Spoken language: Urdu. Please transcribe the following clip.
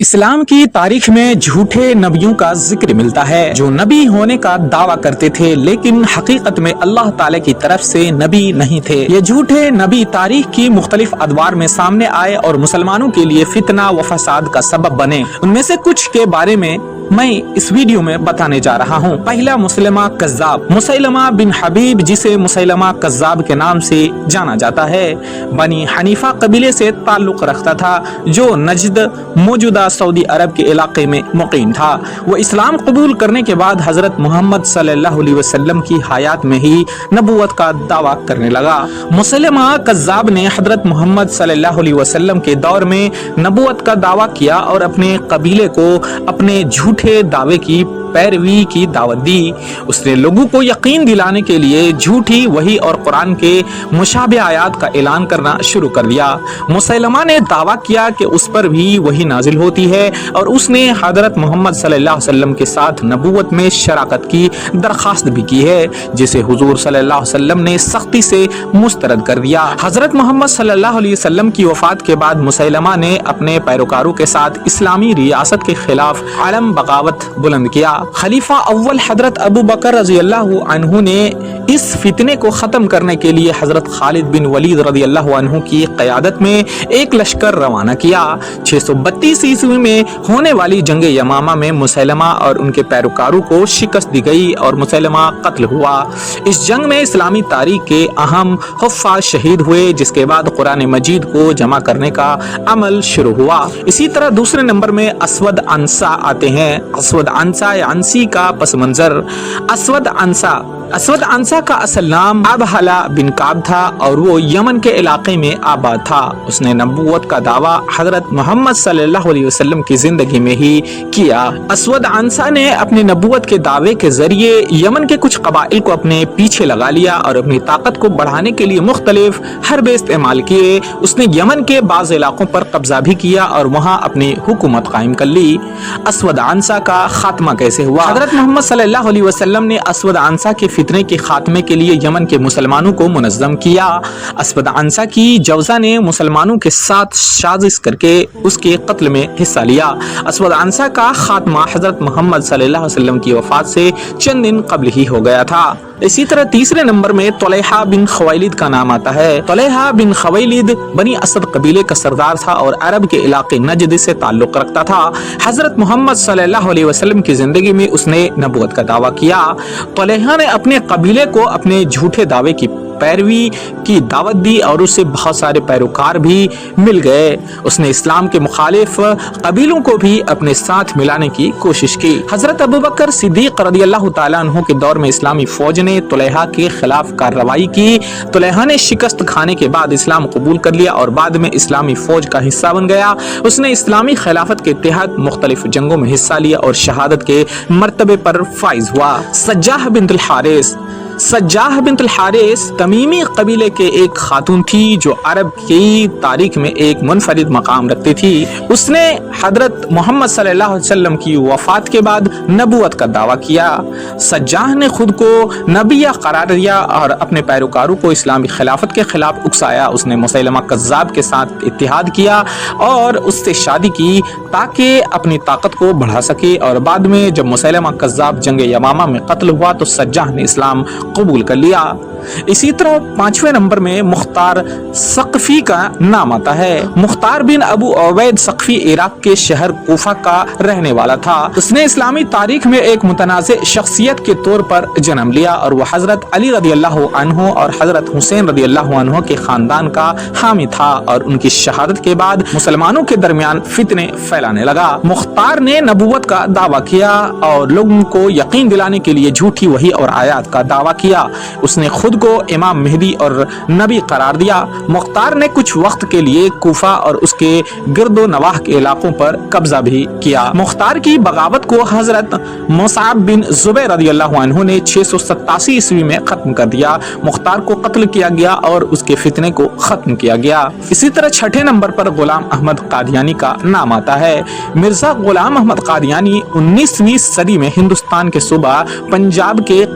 اسلام کی تاریخ میں جھوٹے نبیوں کا ذکر ملتا ہے جو نبی ہونے کا دعویٰ کرتے تھے لیکن حقیقت میں اللہ تعالی کی طرف سے نبی نہیں تھے۔ یہ جھوٹے نبی تاریخ کی مختلف ادوار میں سامنے آئے اور مسلمانوں کے لیے فتنہ و فساد کا سبب بنے۔ ان میں سے کچھ کے بارے میں اس ویڈیو میں بتانے جا رہا ہوں۔ پہلا مسلمہ کذاب، مسیلمہ بن حبیب، جسے مسیلمہ کذاب کے نام سے جانا جاتا ہے، بنی حنیفہ قبیلے سے تعلق رکھتا تھا جو نجد موجودہ سعودی عرب کے علاقے میں مقیم تھا۔ وہ اسلام قبول کرنے کے بعد حضرت محمد صلی اللہ علیہ وسلم کی حیات میں ہی نبوت کا دعویٰ کرنے لگا۔ مسیلمہ کذاب نے حضرت محمد صلی اللہ علیہ وسلم کے دور میں نبوت کا دعویٰ کیا اور اپنے قبیلے کو اپنے جھوٹے دعوے کی پیروی کی دعوت دی۔ اس نے لوگوں کو یقین دلانے کے لیے جھوٹی وحی اور قرآن کے مشابہ آیات کا اعلان کرنا شروع کر دیا۔ مسیلمہ نے دعویٰ کیا کہ اس پر بھی وحی نازل ہوتی ہے اور اس نے حضرت محمد صلی اللہ علیہ وسلم کے ساتھ نبوت میں شراکت کی درخواست بھی کی ہے، جسے حضور صلی اللہ علیہ وسلم نے سختی سے مسترد کر دیا۔ حضرت محمد صلی اللہ علیہ وسلم کی وفات کے بعد مسیلمہ نے اپنے پیروکاروں کے ساتھ اسلامی ریاست کے خلاف علم بغاوت بلند کیا۔ خلیفہ اول حضرت ابو بکر رضی اللہ عنہ نے اس فتنے کو ختم کرنے کے لیے حضرت خالد بن ولید رضی اللہ عنہ کی قیادت میں ایک لشکر روانہ کیا۔ 632 عیسوی میں ہونے والی جنگ یمامہ میں مسیلمہ اور ان کے پیروکاروں کو شکست دی گئی اور مسیلمہ قتل ہوا۔ اس جنگ میں اسلامی تاریخ کے اہم حفاظ شہید ہوئے، جس کے بعد قرآن مجید کو جمع کرنے کا عمل شروع ہوا۔ اسی طرح دوسرے نمبر میں اسود عنسا آتے ہیں۔ اسود عنسا یا عنسی کا پس منظر۔ اسود عنسا کا اصل نام ابہلا بن کعب تھا اور وہ یمن کے علاقے میں آباد تھا۔ اس نے نبوت کا دعویٰ حضرت محمد صلی اللہ علیہ وسلم کی زندگی میں ہی کیا۔ اسود عنسا نے اپنے نبوت کے دعوے کے ذریعے یمن کے کچھ قبائل کو اپنے پیچھے لگا لیا اور اپنی طاقت کو بڑھانے کے لیے مختلف حربے استعمال کیے۔ اس نے یمن کے بعض علاقوں پر قبضہ بھی کیا اور وہاں اپنی حکومت قائم کر لی۔ اسود عنسا کا خاتمہ کیسے ہوا؟ حضرت محمد صلی اللہ علیہ وسلم نے اسود عنسا کے فتنے کے خاتمے کے لیے یمن کے مسلمانوں کو منظم کیا۔ اسود عنسا کی جوزہ نے مسلمانوں کے ساتھ سازش کر کے اس کے قتل میں حصہ لیا۔ اسود عنسا کا خاتمہ حضرت محمد صلی اللہ علیہ وسلم کی وفات سے چند دن قبل ہی ہو گیا تھا۔ اسی طرح تیسرے نمبر میں طلحہ بن خویلد کا نام آتا ہے۔ طلحہ بن خویلد بنی اسد قبیلے کا سردار تھا اور عرب کے علاقے نجد سے تعلق رکھتا تھا۔ حضرت محمد صلی اللہ علیہ وسلم کی زندگی میں اس نے نبوت کا دعویٰ کیا۔ طلحہ نے اپنے قبیلے کو اپنے جھوٹے دعوے کی پیروی کی دعوت دی اور اس سے بہت سارے پیروکار بھی مل گئے۔ اس نے اسلام کے مخالف قبیلوں کو بھی اپنے ساتھ ملانے کی کوشش کی۔ حضرت ابوبکر صدیق رضی اللہ تعالیٰ عنہ کے دور میں اسلامی فوج نے طلحہ کے خلاف کارروائی کی۔ طلحہ نے شکست کھانے کے بعد اسلام قبول کر لیا اور بعد میں اسلامی فوج کا حصہ بن گیا۔ اس نے اسلامی خلافت کے تحت مختلف جنگوں میں حصہ لیا اور شہادت کے مرتبے پر فائز ہوا۔ سجاح بنت الحارث تمیمی قبیلے کے ایک خاتون تھی جو عرب کی تاریخ میں ایک منفرد مقام رکھتی تھی۔ اس نے حضرت محمد صلی اللہ علیہ وسلم کی وفات کے بعد نبوت کا دعویٰ کیا۔ سجاح نے خود کو نبیہ قرار دیا اور اپنے پیروکاروں کو اسلامی خلافت کے خلاف اکسایا۔ اس نے مسیلمہ کذاب کے ساتھ اتحاد کیا اور اس سے شادی کی تاکہ اپنی طاقت کو بڑھا سکے، اور بعد میں جب مسیلمہ کذاب جنگ یمامہ میں قتل ہوا تو سجاح نے اسلام قبول کر لیا۔ اسی طرح پانچویں نمبر میں مختار ثقفی کا نام آتا ہے۔ مختار بن ابو عبید ثقفی عراق کے شہر کوفہ کا رہنے والا تھا۔ اس نے اسلامی تاریخ میں ایک متنازع شخصیت کے طور پر جنم لیا اور وہ حضرت علی رضی اللہ عنہ اور حضرت حسین رضی اللہ عنہ کے خاندان کا حامی تھا، اور ان کی شہادت کے بعد مسلمانوں کے درمیان فتنے پھیلانے لگا۔ مختار نے نبوت کا دعویٰ کیا اور لوگوں کو یقین دلانے کے لیے جھوٹی وحی اور آیات کا دعویٰ کیا۔ اس نے خود کو امام مہدی اور نبی قرار دیا۔ مختار نے کچھ وقت کے لیے کوفہ اور اس کے گرد و نواح کے علاقوں پر قبضہ بھی کیا۔ مختار کی بغاوت کو حضرت مصعب بن زبیر رضی اللہ عنہ نے 687 عیسوی میں ختم کر دیا۔ مختار کو قتل کیا گیا اور اس کے فتنے کو ختم کیا گیا۔ اسی طرح چھٹے نمبر پر غلام احمد قادیانی کا نام آتا ہے۔ مرزا غلام احمد قادیانی 19ویں صدی میں ہندوستان کے صوبہ پنجاب کے